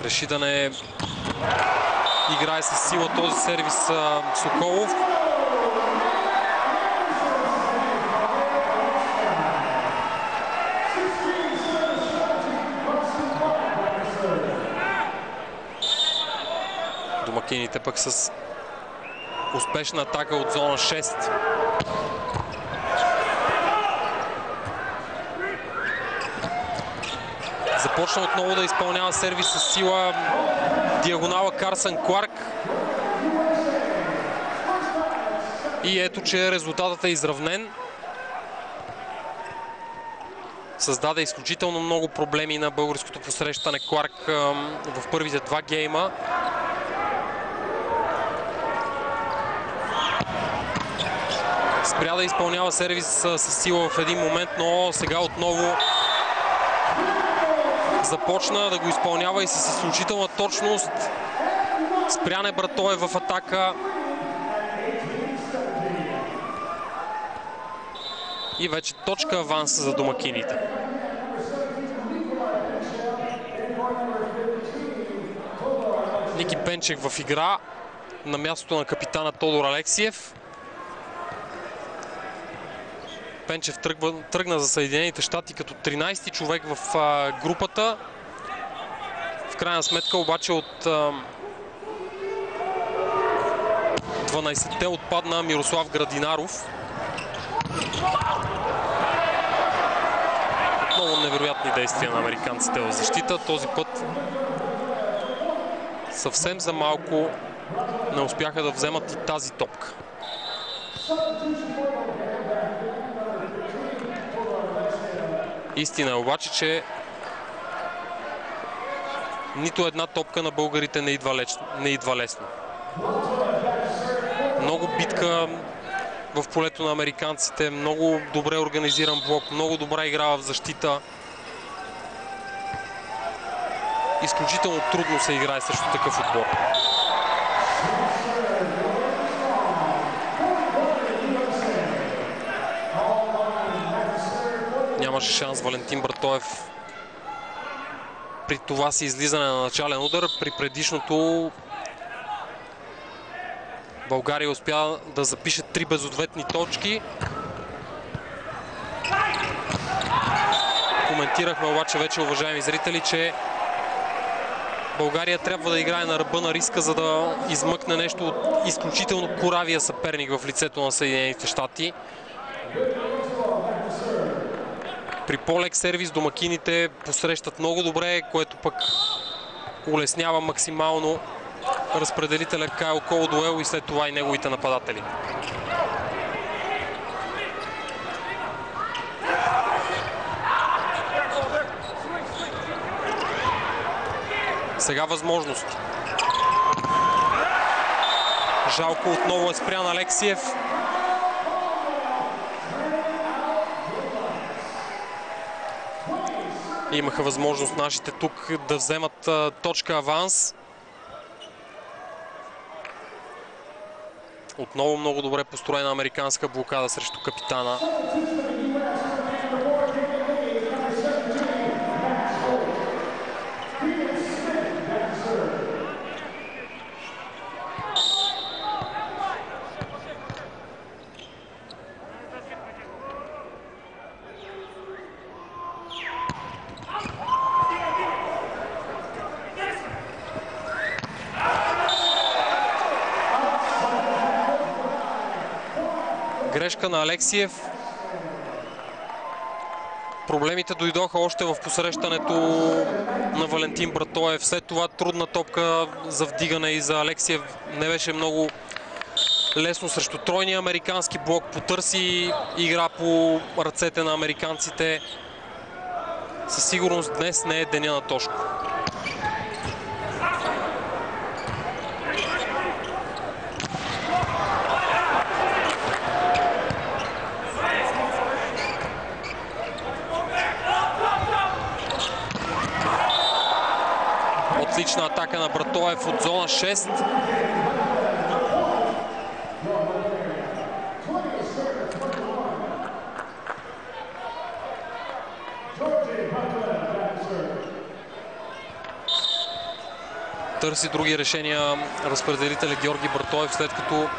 Реши да не играе с сила този сервис Соколов. Домакините пък с успешна атака от зона 6. Започна отново да изпълнява сервис с сила диагонала Карсън Кларк. И ето, че резултатът е изравнен. Създаде изключително много проблеми на българското посрещане Кларк в първите два гейма. Спря да изпълнява сервис с сила в един момент, но сега отново започна да го изпълнява и с изключителна точност. Спряне Братоев в атака. И вече точка аванс за домакините. Ники Пенчев в игра на мястото на капитана Тодор Алексиев. Пенчев тръгна за Съединените щати като 13-ти човек в групата. В крайна сметка обаче от 12-те отпадна Мирослав Градинаров. Много невероятни действия на американците в защита. Този път съвсем за малко не успяха да вземат и тази топка. Истина е обаче, че нито една топка на българите не идва лесно. Много битка в полето на американците, много добре организиран блок, много добра игра в защита. Изключително трудно се играе срещу такъв отбор. Нямаше шанс Валентин Братоев при това си излизане на начален удар. При предишното България успя да запише 3 безответни точки. Коментирахме обаче вече, уважаеми зрители, че България трябва да играе на ръба на риска, за да измъкне нещо от изключително коравия съперник в лицето на Съединените щати. При по-лек сервис домакините посрещат много добре, което пък улеснява максимално разпределителя Кайл Колдуел и след това и неговите нападатели. Сега възможност. Жалко, отново е спрян Алексиев. Имаха възможност нашите тук да вземат точка аванс. Отново много добре построена американска блокада срещу капитана. Грешка на Алексиев. Проблемите дойдоха още в посрещането на Валентин Братоев. След това трудна топка за вдигане и за Алексиев не беше много лесно срещу тройния американски блок. Потърси игра по ръцете на американците. Със сигурност днес не е деня на Тошко. Отлична атака на Братоев от зона 6. Търси други решения разпределителя Георги Братоев, след като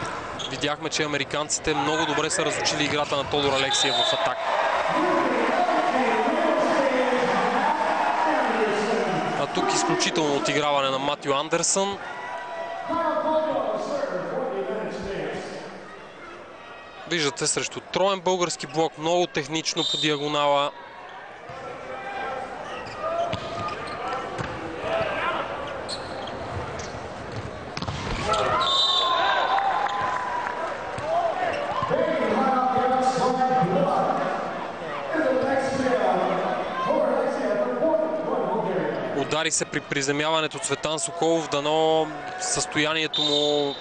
видяхме, че американците много добре са разучили играта на Тодор Алексиев в атака. А тук изключително отиграване на Матю Андерсън. Виждате срещу троен български блок, много технично по диагонала. Удари се при приземяването Цветан Соколов, дано състоянието му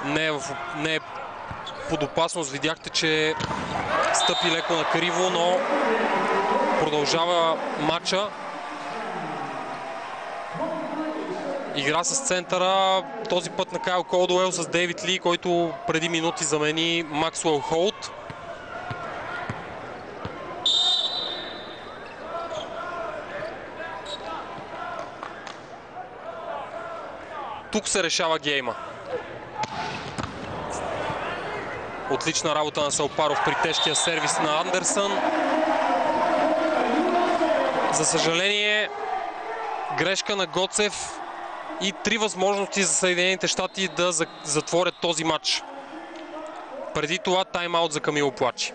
не е под опасност. Видяхте, че стъпи леко на криво, но продължава матча. Игра с центъра, този път на Кайл Колдуел с Дейвид Ли, който преди минути замени Максуел Холт. Тук се решава гейма. Отлична работа на Салпаров при тежкия сервис на Андерсън. За съжаление, грешка на Гоцев и 3 възможности за Съединените щати да затворят този матч. Преди това тайм-аут за Камило Плачи.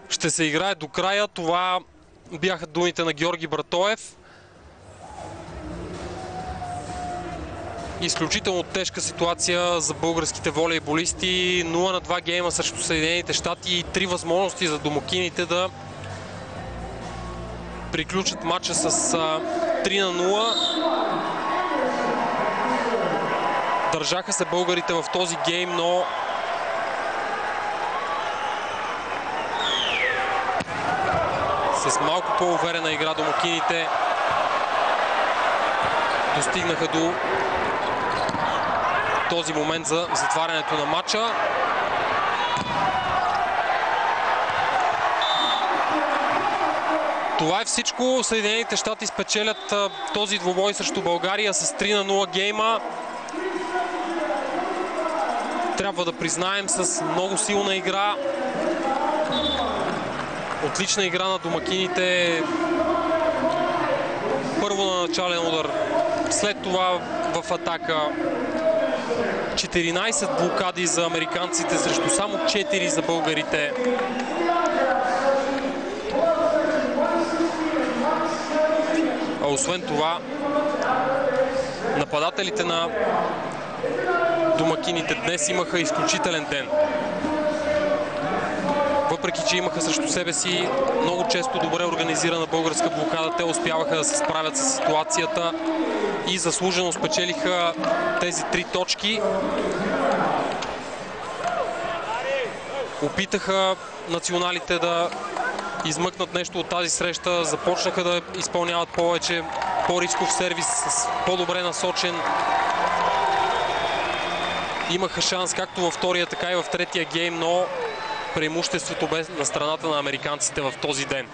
Ще се играе до края. Това бяха думите на Георги Братоев. Изключително тежка ситуация за българските волейболисти. 0-2 гейма срещу Съединените щати и 3 възможности за домакините да приключат матча с 3-0. Държаха се българите в този гейм, но с малко по-уверена игра домакините достигнаха до този момент за затварянето на матча. Това е всичко. Съединените щати спечелят този двубой срещу България с 3-0 гейма. Трябва да признаем, с много силна игра. Отлична игра на домакините. Първо на начален удар, след това в атака. 14 блокади за американците срещу само 4 за българите. А освен това, нападателите на домакините днес имаха изключителен ден. Въпреки че имаха срещу себе си много често добре организирана българска блокада, те успяваха да се справят с ситуацията и заслужено спечелиха тези 3 точки. Опитаха националите да измъкнат нещо от тази среща, започнаха да изпълняват повече по-рисков сервис, с по-добре насочен. Имаха шанс както във втория, така и в третия гейм, но преимуществото бе на страната на американците в този ден.